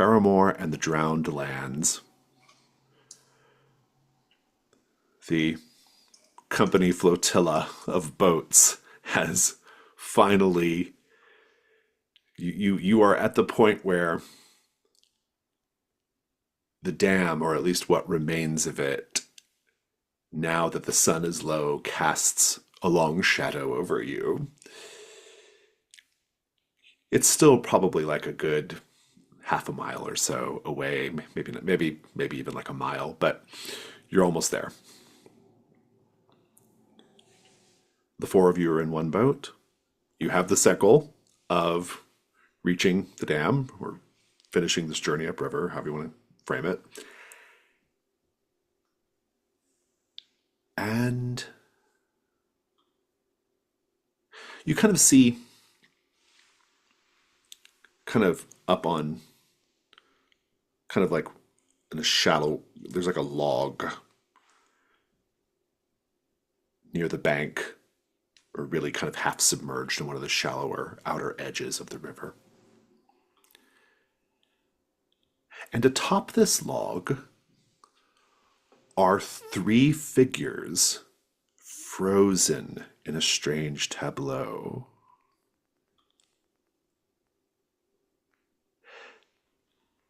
Carrowmore and the Drowned Lands. The company flotilla of boats has finally you are at the point where the dam, or at least what remains of it, now that the sun is low, casts a long shadow over you. It's still probably like a good half a mile or so away, maybe even like a mile, but you're almost there. The four of you are in one boat. You have the set goal of reaching the dam or finishing this journey upriver, however you want to frame it. And you kind of see, kind of up on, kind of like in a shallow, there's like a log near the bank, or really kind of half submerged in one of the shallower outer edges of the river. And atop this log are three figures frozen in a strange tableau.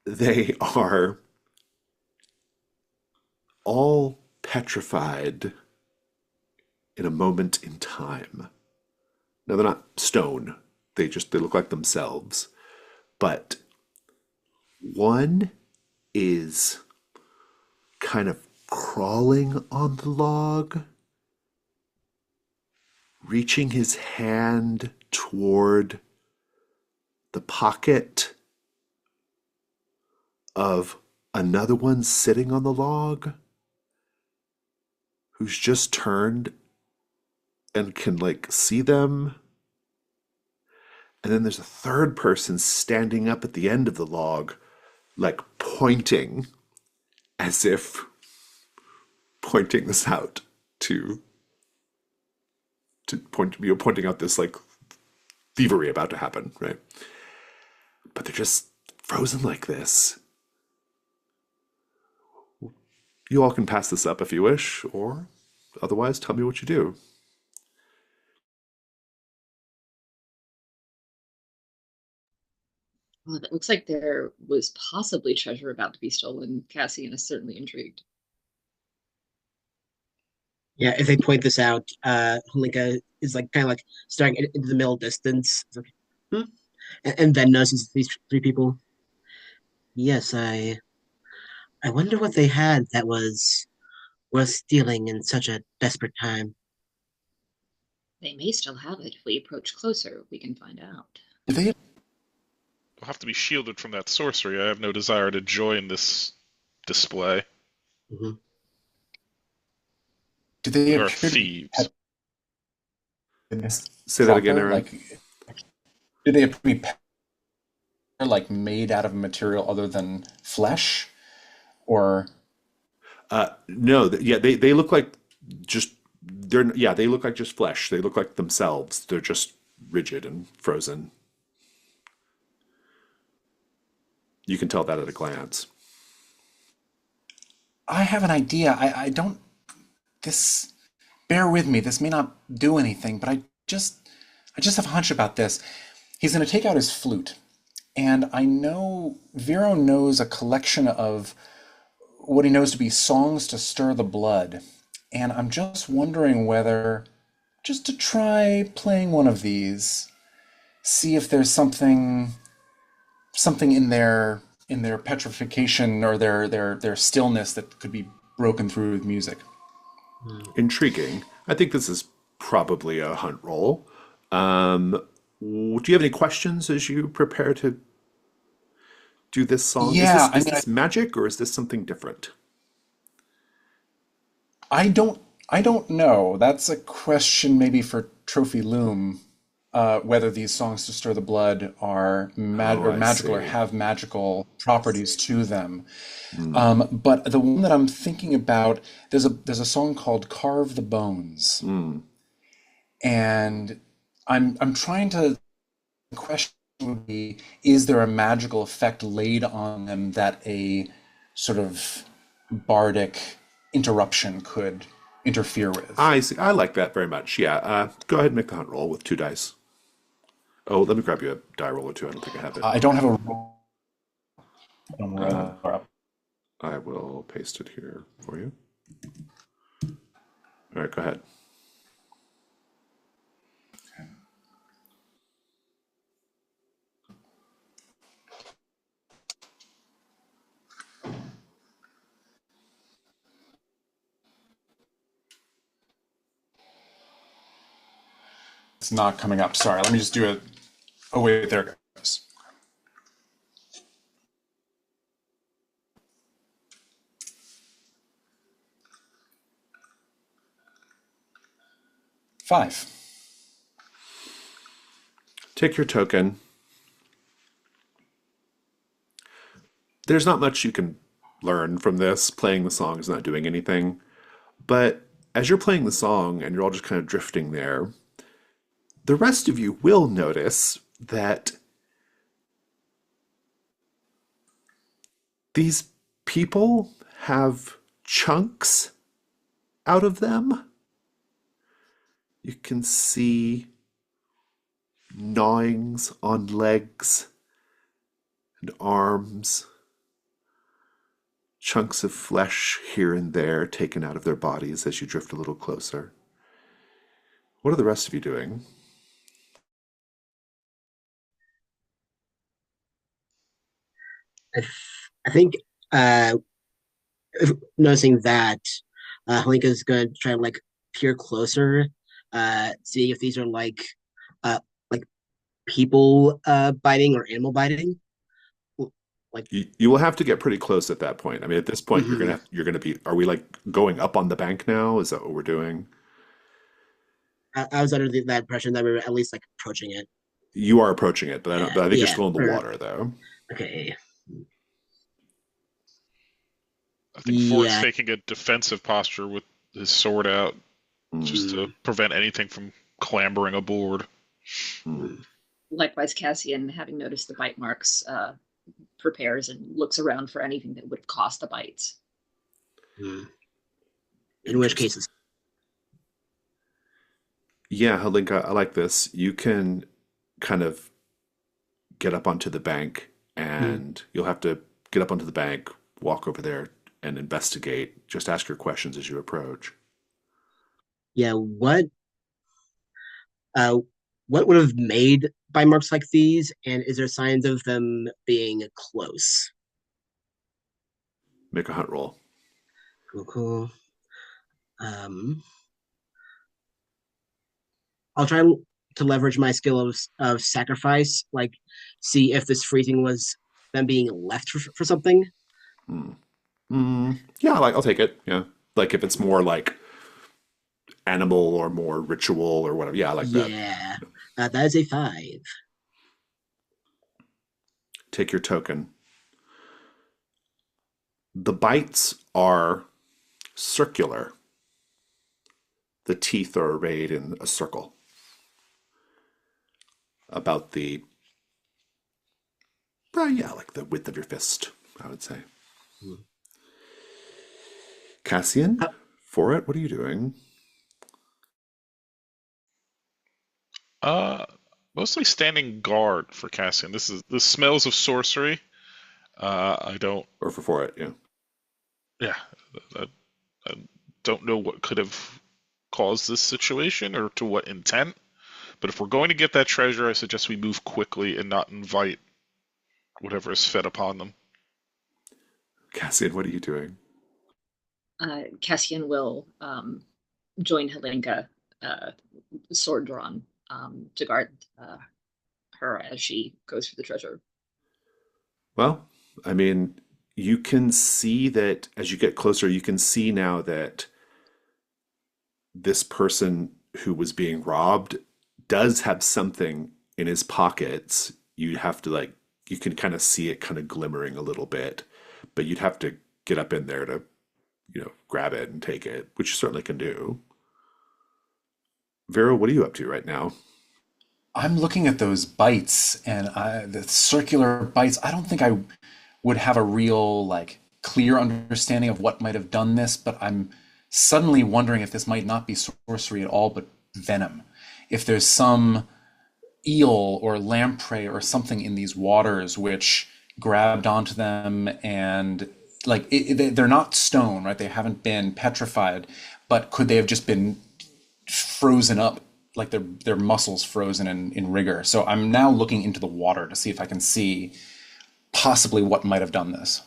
They are all petrified in a moment in time. Now, they're not stone. They look like themselves. But one is kind of crawling on the log, reaching his hand toward the pocket of another one sitting on the log, who's just turned and can like see them. And then there's a third person standing up at the end of the log, like pointing, as if pointing this out to point, pointing out this like thievery about to happen, right? But they're just frozen like this. You all can pass this up if you wish, or otherwise tell me what you do. Well, it looks like there was possibly treasure about to be stolen. Cassian is certainly intrigued. Yeah, if they point this out, Holinka is like kind of like staring into the middle distance. It's like, hmm? And then notices these three people. Yes, I wonder what they had that was worth stealing in such a desperate time. They may still have it. If we approach closer, we can find out. Do they I'll have to be shielded from that sorcery. I have no desire to join this display. Hmm. do they We are appear to be thieves. Say that again, proper? Aaron. Like, do they appear to be like made out of material other than flesh, or No, yeah, they look like just they look like just flesh. They look like themselves. They're just rigid and frozen. You can tell that at a glance. I have an idea. I don't. This. Bear with me. This may not do anything, but I just have a hunch about this. He's going to take out his flute, and I know Vero knows a collection of what he knows to be songs to stir the blood, and I'm just wondering whether, just to try playing one of these, see if there's something in their petrification or their stillness that could be broken through with music. Intriguing. I think this is probably a hunt roll. Do you have any questions as you prepare to do this song? Is Yeah, this I is mean, this magic or is this something different? I don't know. That's a question maybe for Trophy Loom, whether these songs to stir the blood are Oh, I magical or see. have magical properties to them. But the one that I'm thinking about, there's a song called "Carve the Bones," and I'm trying to question would be, is there a magical effect laid on them that a sort of bardic interruption could interfere with? I see. I like that very much. Yeah. Go ahead and make the hunt roll with 2 dice. Oh, let me grab you a die roll or two. I don't think I have it. I don't have a roll. Up. I will paste it here for you. All right, go ahead. It's not coming up. Sorry, let me just do it. Oh, wait, there it goes. Five. Take your token. There's not much you can learn from this. Playing the song is not doing anything. But as you're playing the song and you're all just kind of drifting there, the rest of you will notice that these people have chunks out of them. You can see gnawings on legs and arms, chunks of flesh here and there taken out of their bodies as you drift a little closer. What are the rest of you doing? I think uh, noticing that, Halinka's going to try to like peer closer, see if these are like people biting or animal biting. Like, You will have to get pretty close at that point. I mean, at this point, mhm. you're gonna be. Are we like going up on the bank now? Is that what we're doing? I was under that impression that we were at least like approaching it. You are approaching it, but I don't. Yeah, But I think you're yeah. still in the Or, water, though. okay. I think Fort's Yeah. taking a defensive posture with his sword out, Mm, just to Mm, prevent anything from clambering aboard. mm. mm, Likewise, Cassian, having noticed the bite marks, prepares and looks around for anything that would have caused the bites. mm. In which Interest. case, it's, Yeah, Halinka, I like this. You can kind of get up onto the bank, mm. and you'll have to get up onto the bank, walk over there, and investigate. Just ask your questions as you approach. Yeah. Uh, what would have made bite marks like these, and is there signs of them being close? Make a hunt roll. Cool, cool. Um, I'll try to leverage my skill of sacrifice, like see if this freezing was them being left for something. Hmm. Yeah, I'll take it. Yeah, like if it's more like animal or more ritual or whatever. Yeah, I like that. Yeah, that is a 5. Take your token. The bites are circular. The teeth are arrayed in a circle about the, yeah, like the width of your fist, I would say. Cassian, Uh, for it, what are you doing? Uh, Mostly standing guard for Cassian. This smells of sorcery. I don't. Or for it, yeah. Yeah, I, I don't know what could have caused this situation or to what intent. But if we're going to get that treasure, I suggest we move quickly and not invite whatever is fed upon them. Cassian, what are you doing? Cassian will join Helenka, uh, sword drawn, to guard her as she goes for the treasure. Well, I mean, you can see that as you get closer, you can see now that this person who was being robbed does have something in his pockets. You have to like, you can kind of see it kind of glimmering a little bit, but you'd have to get up in there to, grab it and take it, which you certainly can do. Vera, what are you up to right now? I'm looking at those bites and the circular bites. I don't think I would have a real, like, clear understanding of what might have done this, but I'm suddenly wondering if this might not be sorcery at all, but venom. If there's some eel or lamprey or something in these waters which grabbed onto them and like they're not stone, right? They haven't been petrified, but could they have just been frozen up, like their muscles frozen in rigor? So I'm now looking into the water to see if I can see possibly what might have done this.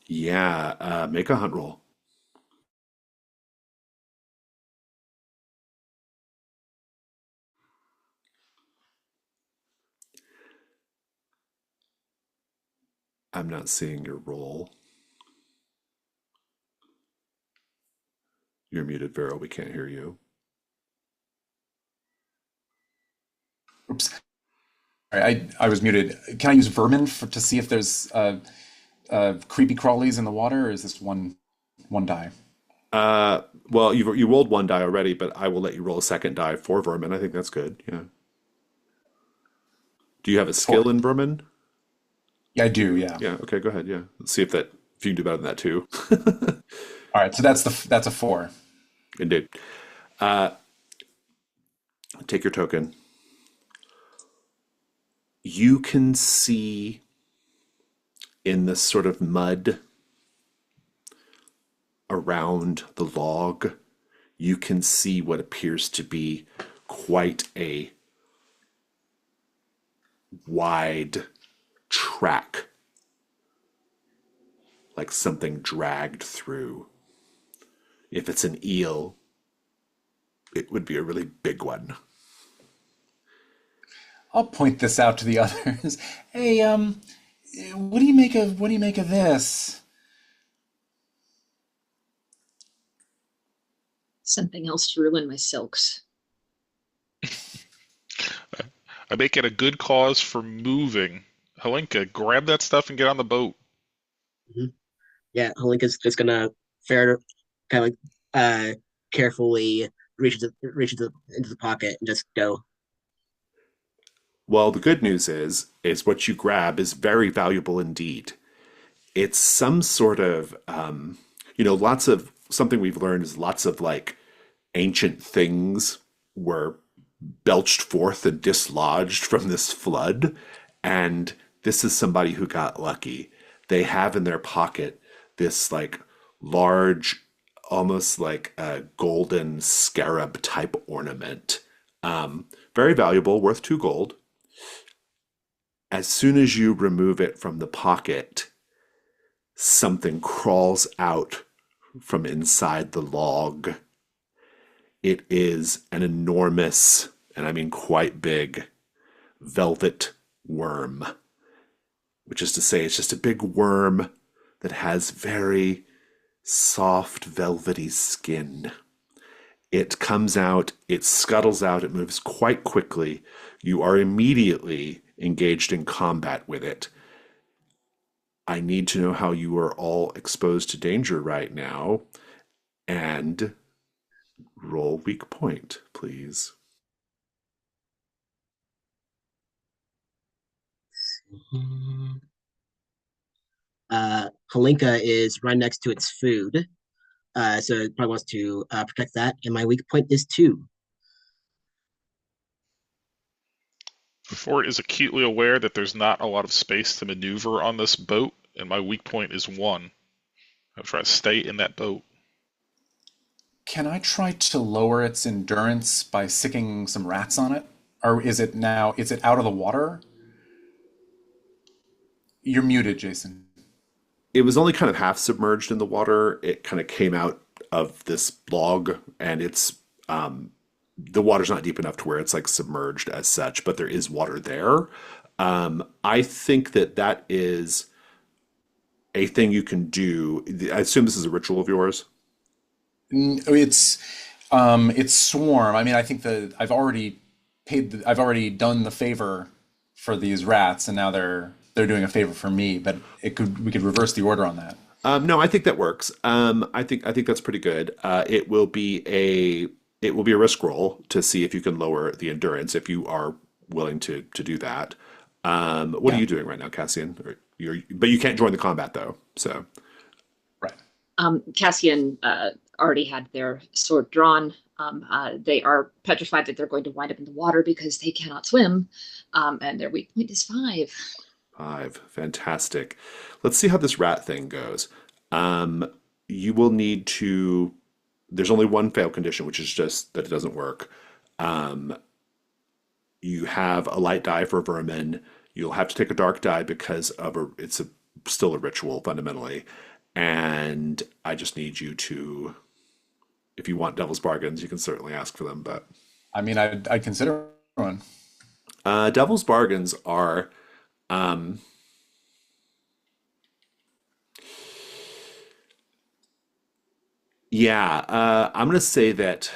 Yeah, make a hunt roll. I'm not seeing your roll. You're muted, Vero. We can't hear you. Oops. All right, I was muted. Can I use vermin to see if there's creepy crawlies in the water, or is this one die? Well, you rolled one die already, but I will let you roll a second die for vermin. I think that's good. Yeah. Do you have a Four. skill in vermin? Yeah, I do. Yeah. Yeah. Okay. Go ahead. Yeah. Let's see if you can do better than that too. All right. So that's a 4. Indeed. Uh, take your token. You can see in the sort of mud around the log, you can see what appears to be quite a wide track, like something dragged through. If it's an eel, it would be a really big one. I'll point this out to the others. Hey, what do you make of this? Something else to ruin my silks. I make it a good cause for moving. Helenka, grab that stuff and get on the boat. Mhm. Yeah, Holinka's just gonna fair kind of like carefully into the pocket and just go. Well, the good news is what you grab is very valuable indeed. It's some sort of, lots of something we've learned is lots of like ancient things were belched forth and dislodged from this flood. And this is somebody who got lucky. They have in their pocket this like large, almost like a golden scarab type ornament. Very valuable, worth 2 gold. As soon as you remove it from the pocket, something crawls out from inside the log. It is an enormous, and I mean quite big, velvet worm, which is to say it's just a big worm that has very soft, velvety skin. It comes out, it scuttles out, it moves quite quickly. You are immediately engaged in combat with it. I need to know how you are all exposed to danger right now. And roll weak point, please. Holinka is right next to its food, so it probably wants to protect that. And my weak point is 2. Fort is acutely aware that there's not a lot of space to maneuver on this boat, and my weak point is 1. I'm trying to stay in that boat. Can I try to lower its endurance by sicking some rats on it? Or is it out of the water? You're muted, Jason. It was only kind of half submerged in the water. It kind of came out of this log, and the water's not deep enough to where it's like submerged as such, but there is water there. I think that is a thing you can do. I assume this is a ritual of yours. It's swarm. I mean, I think that I've already done the favor for these rats, and now they're doing a favor for me. But we could reverse the order on that. No, I think that works. I think that's pretty good. It will be it will be a risk roll to see if you can lower the endurance if you are willing to do that. What are Yeah, you doing right now, Cassian? But you can't join the combat though. So right. Cassian already had their sword drawn. They are petrified that they're going to wind up in the water because they cannot swim, and their weak point is 5. 5, fantastic. Let's see how this rat thing goes. Um, you will need to. There's only one fail condition, which is just that it doesn't work. Um, you have a light die for vermin. You'll have to take a dark die because it's still a ritual fundamentally. And I just need you to, if you want devil's bargains, you can certainly ask for them. But I mean, I'd consider one. devil's bargains are, um, yeah, I'm going to say that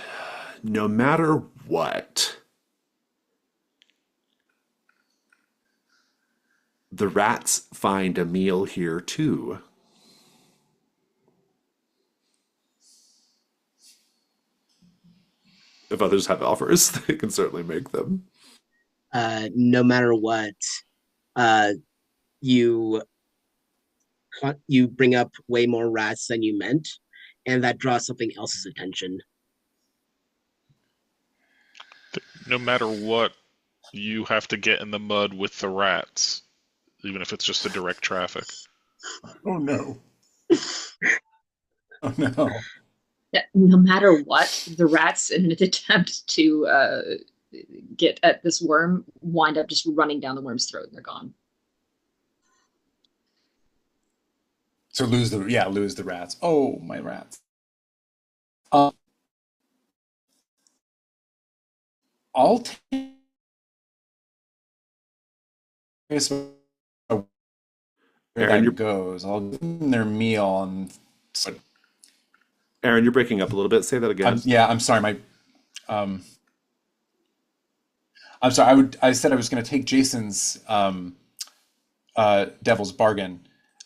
no matter what, the rats find a meal here too. If others have offers, they can certainly make them. No matter what, uh, you you bring up way more rats than you meant, and that draws something else's attention. No matter what, you have to get in the mud with the rats, even if it's just a direct traffic. Oh no. Oh no. Yeah, no matter what, the rats, in an attempt to get at this worm, wind up just running down the worm's throat and they're gone. So lose the rats. Oh, my rats. Um, I'll take where Aaron, that goes. I'll give them their meal and Aaron, you're breaking up a little bit. Say that again. I'm sorry, um I'm sorry, I said I was gonna take Jason's devil's bargain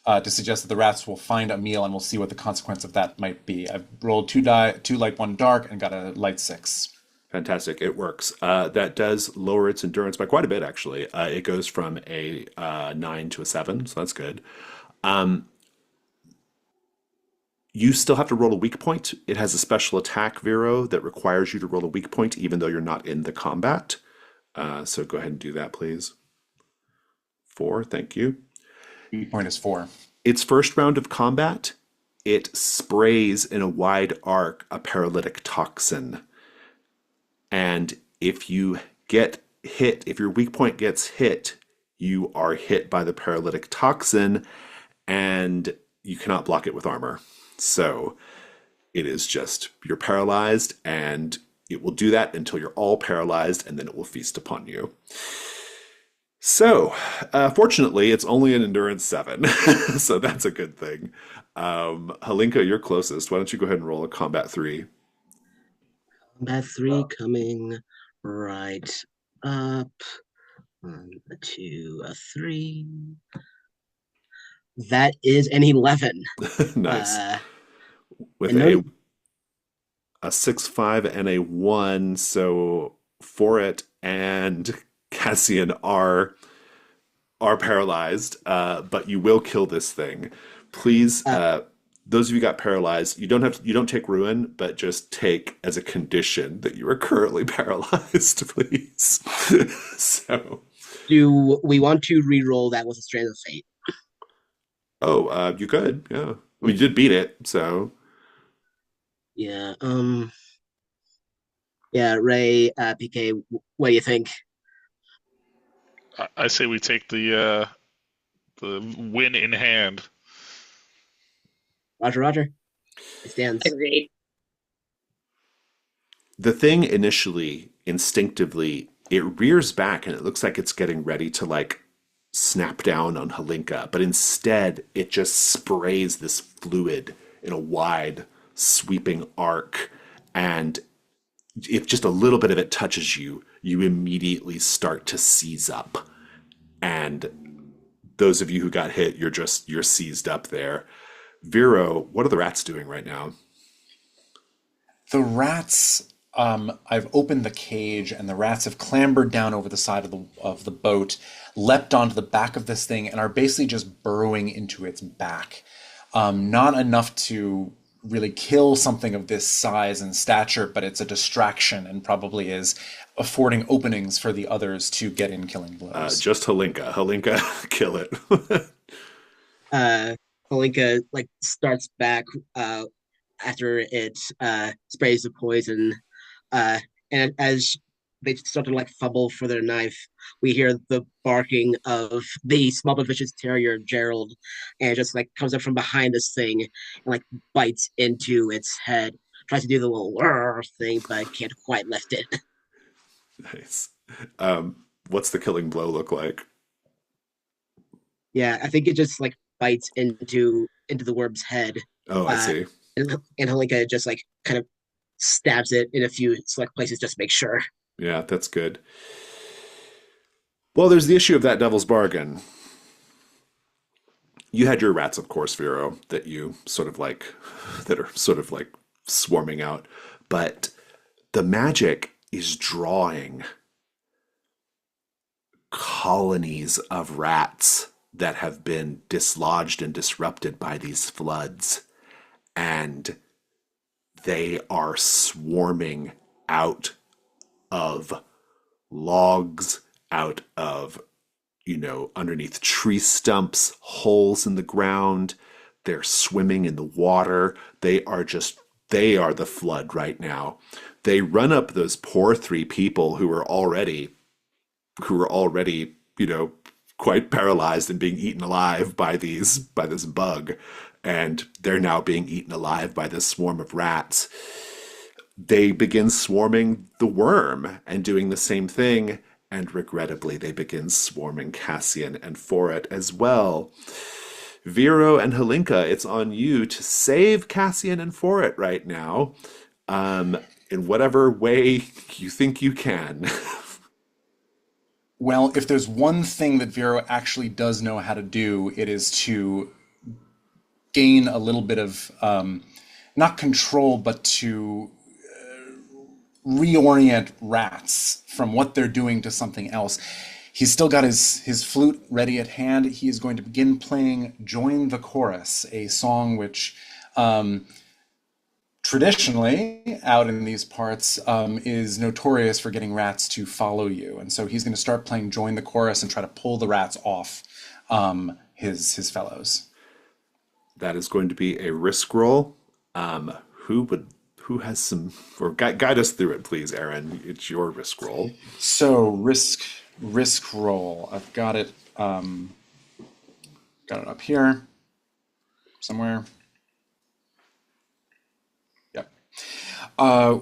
to suggest that the rats will find a meal and we'll see what the consequence of that might be. I've rolled two light, one dark, and got a light 6. Fantastic. It works. That does lower its endurance by quite a bit, actually. It goes from a 9 to a 7, so that's good. Um, you still have to roll a weak point. It has a special attack, Vero, that requires you to roll a weak point even though you're not in the combat. So go ahead and do that, please. 4, thank you. Weak point is 4. Its first round of combat, it sprays in a wide arc a paralytic toxin. And if you get hit, if your weak point gets hit, you are hit by the paralytic toxin and you cannot block it with armor. So it is just, you're paralyzed and it will do that until you're all paralyzed and then it will feast upon you. So, fortunately, it's only an endurance 7, so that's a good thing. Halinka, you're closest. Why don't you go ahead and roll a combat 3? Combat 3 coming right up. 1, a 2, a 3. That is an 11. Nice. With and no, a 6, 5, and a 1, so Foret and Cassian are paralyzed, but you will kill this thing. Please, those of you who got paralyzed, you don't take ruin, but just take as a condition that you are currently paralyzed, please. So, do we want to re-roll that with a Strand of Fate? you could, yeah. I mean, you did beat it, so Yeah. Yeah, Ray, PK, what do you think? I say we take the win in hand. Roger, Roger. It stands. Agreed. the thing initially, instinctively, it rears back and it looks like it's getting ready to like snap down on Halinka, but instead it just sprays this fluid in a wide, sweeping arc, and if just a little bit of it touches you, you immediately start to seize up. And those of you who got hit, you're seized up there. Vero, what are the rats doing right now? The rats I've opened the cage, and the rats have clambered down over the side of the boat, leapt onto the back of this thing, and are basically just burrowing into its back. Not enough to really kill something of this size and stature, but it's a distraction and probably is affording openings for the others to get in killing blows. Just Halinka. Halinka, kill it. Holinka like starts back after it sprays the poison. And as they start to like fumble for their knife, we hear the barking of the small but vicious terrier Gerald, and it just like comes up from behind this thing and like bites into its head. Tries to do the little thing, but can't quite lift it. Nice. What's the killing blow look like? Yeah, I think it just like bites into the worm's head. Oh, I Uh, see. and Holinka just like kind of stabs it in a few select places just to make sure. Yeah, that's good. Well, there's the issue of that devil's bargain. You had your rats, of course, Vero, that you sort of like, that are sort of like swarming out. But the magic is drawing colonies of rats that have been dislodged and disrupted by these floods. And they are swarming out of logs, out of, underneath tree stumps, holes in the ground. They're swimming in the water. They are the flood right now. They run up those poor three people who are already, quite paralyzed and being eaten alive by this bug. And they're now being eaten alive by this swarm of rats. They begin swarming the worm and doing the same thing. And regrettably, they begin swarming Cassian and Foret as well. Vero and Halinka, it's on you to save Cassian and Foret right now, in whatever way you think you can. Well, if there's one thing that Vero actually does know how to do, it is to gain a little bit of, not control, but to reorient rats from what they're doing to something else. He's still got his flute ready at hand. He is going to begin playing Join the Chorus, a song which traditionally out in these parts is notorious for getting rats to follow you. And so he's going to start playing Join the Chorus and try to pull the rats off his fellows. That is going to be a risk roll. Who has some, or guide us through it, please, Aaron. It's your risk roll. So risk roll. I've got it up here somewhere. Yep.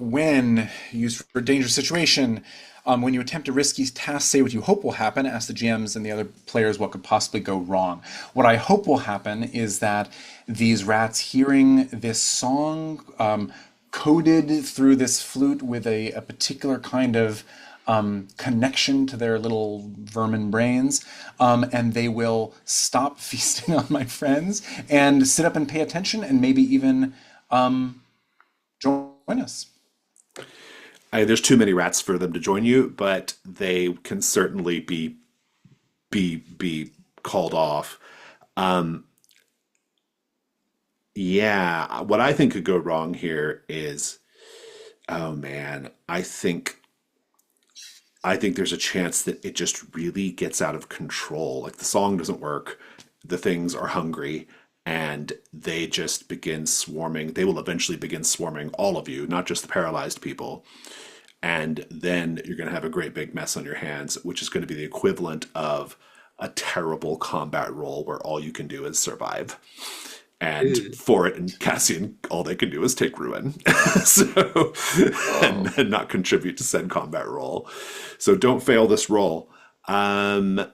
When used for a dangerous situation, when you attempt a risky task, say what you hope will happen. Ask the GMs and the other players what could possibly go wrong. What I hope will happen is that these rats, hearing this song coded through this flute with a particular kind of connection to their little vermin brains, and they will stop feasting on my friends and sit up and pay attention and maybe even join us. There's too many rats for them to join you, but they can certainly be called off. Yeah, what I think could go wrong here is, oh man, I think there's a chance that it just really gets out of control. Like the song doesn't work, the things are hungry, and they just begin swarming. They will eventually begin swarming all of you, not just the paralyzed people. And then you're going to have a great big mess on your hands, which is going to be the equivalent of a terrible combat roll where all you can do is survive. And Foret and Cassian, all they can do is take ruin. And not contribute to said combat roll. So don't fail this roll. You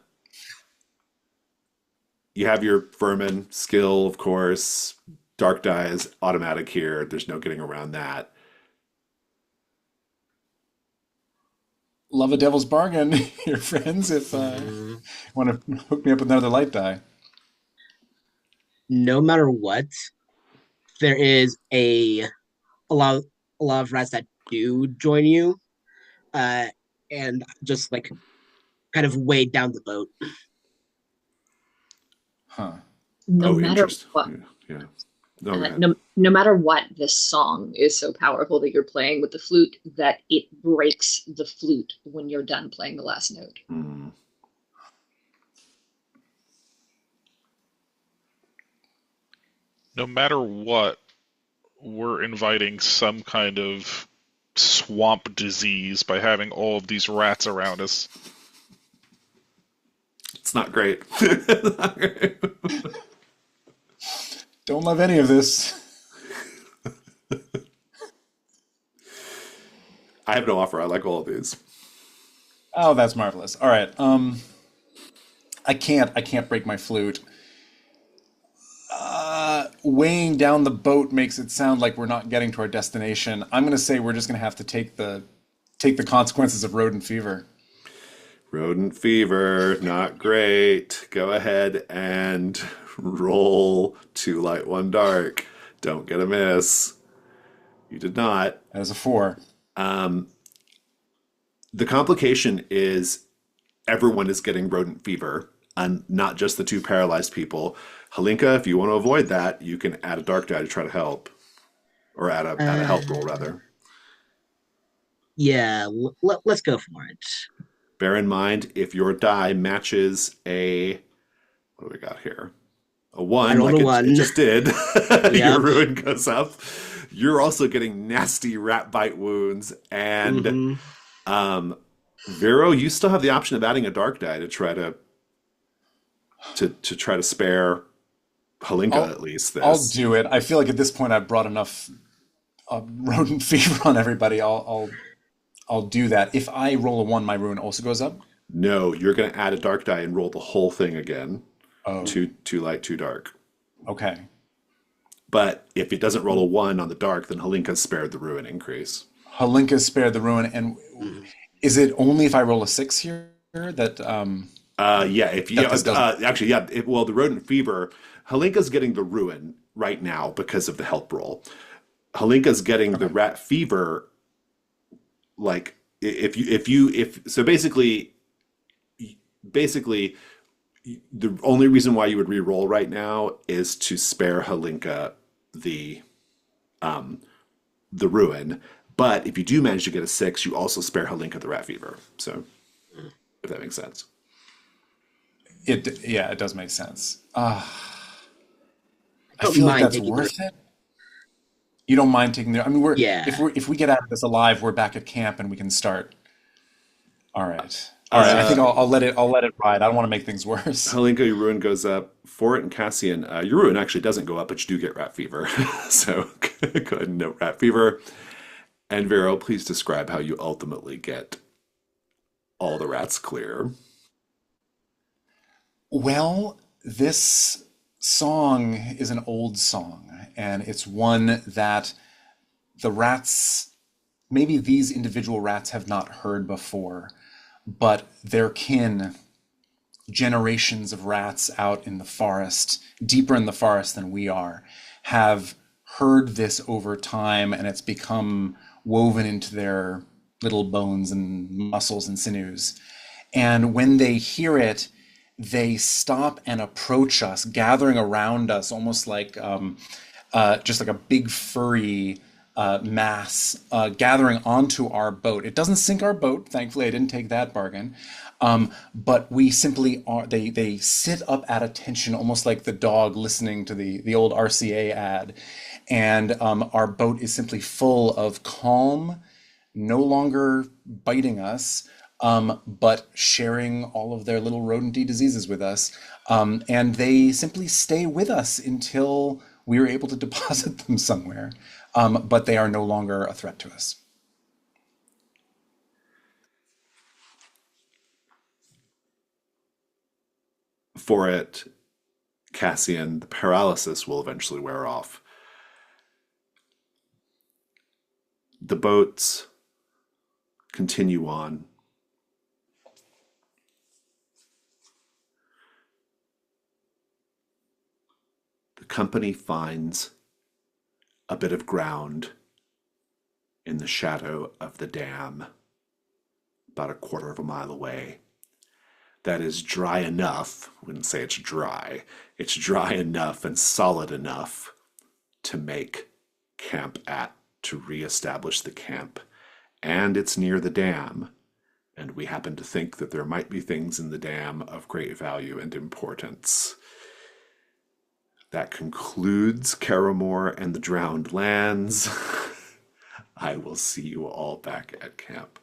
have your vermin skill, of course. Dark die is automatic here. There's no getting around that. Love a devil's bargain here, friends, if you want to hook me up with another light die. No matter what, there is a lot of rats that do join you, uh, and just like kind of weigh down the boat. Huh. No Oh, matter interest. what, Yeah. Yeah. No, go ahead. no matter what, this song is so powerful that you're playing with the flute that it breaks the flute when you're done playing the last note. Hmm. No matter what, we're inviting some kind of swamp disease by having all of these rats around us. It's not great. It's not great. Don't love any of this. I have no offer. I like all of these. Oh, that's marvelous. All right. I can't break my flute. Weighing down the boat makes it sound like we're not getting to our destination. I'm going to say we're just going to have to take the consequences of rodent fever. Rodent fever, not great. Go ahead and roll 2 light, 1 dark. Don't get a miss. You did not. That is a 4. The complication is everyone is getting rodent fever, and not just the 2 paralyzed people. Halinka, if you want to avoid that, you can add a dark die to try to help, or add a health roll Uh, rather. yeah, let's go for it. Bear in mind if your die matches a what do we got here? A I 1, rolled like a it 1. just did. Your Yep. ruin goes up. You're also getting nasty rat bite wounds, and Mm-hmm. um, Vero, you still have the option of adding a dark die to try to try to spare Halinka at I'll least I'll this. do it. I feel like at this point I've brought enough rodent fever on everybody. I'll do that. If I roll a 1, my ruin also goes up. No, you're going to add a dark die and roll the whole thing again. Oh, Two light, 2 dark. okay. But if it doesn't roll a 1 on the dark, then Halinka's spared the ruin increase. Halinka spared the ruin, and Mm-hmm. is it only if I roll a 6 here that Yeah, if you that this doesn't? actually, yeah. Well, the rodent fever, Halinka's getting the ruin right now because of the help roll. Halinka's getting the Okay. rat fever. Like if so, basically, the only reason why you would re-roll right now is to spare Halinka the the ruin. But if you do manage to get a 6, you also spare Halinka the rat fever. So if that makes sense. Yeah, it does make sense. I I don't feel like mind that's taking the. worth it. You don't mind taking the? I mean, we're Yeah. if we get out of this alive, we're back at camp and we can start. All right, all right. I think Uh, I'll let it ride. I don't want to make things worse. Halinka, your ruin goes up. Fort and Cassian, your ruin actually doesn't go up, but you do get rat fever. So go ahead and note rat fever. And Vero, please describe how you ultimately get all the rats clear. Well, this song is an old song, and it's one that the rats, maybe these individual rats have not heard before, but their kin, generations of rats out in the forest, deeper in the forest than we are, have heard this over time, and it's become woven into their little bones and muscles and sinews. And when they hear it, they stop and approach us, gathering around us, almost like just like a big furry mass gathering onto our boat. It doesn't sink our boat. Thankfully, I didn't take that bargain. But we simply are. They sit up at attention, almost like the dog listening to the old RCA ad, and our boat is simply full of calm, no longer biting us, but sharing all of their little rodenty diseases with us. And they simply stay with us until we are able to deposit them somewhere. But they are no longer a threat to us. For it, Cassian, the paralysis will eventually wear off. The boats continue on. The company finds a bit of ground in the shadow of the dam, about a quarter of a mile away. That is dry enough, I wouldn't say it's dry enough and solid enough to make camp at, to reestablish the camp. And it's near the dam, and we happen to think that there might be things in the dam of great value and importance. That concludes Carrowmore and the Drowned Lands. I will see you all back at camp.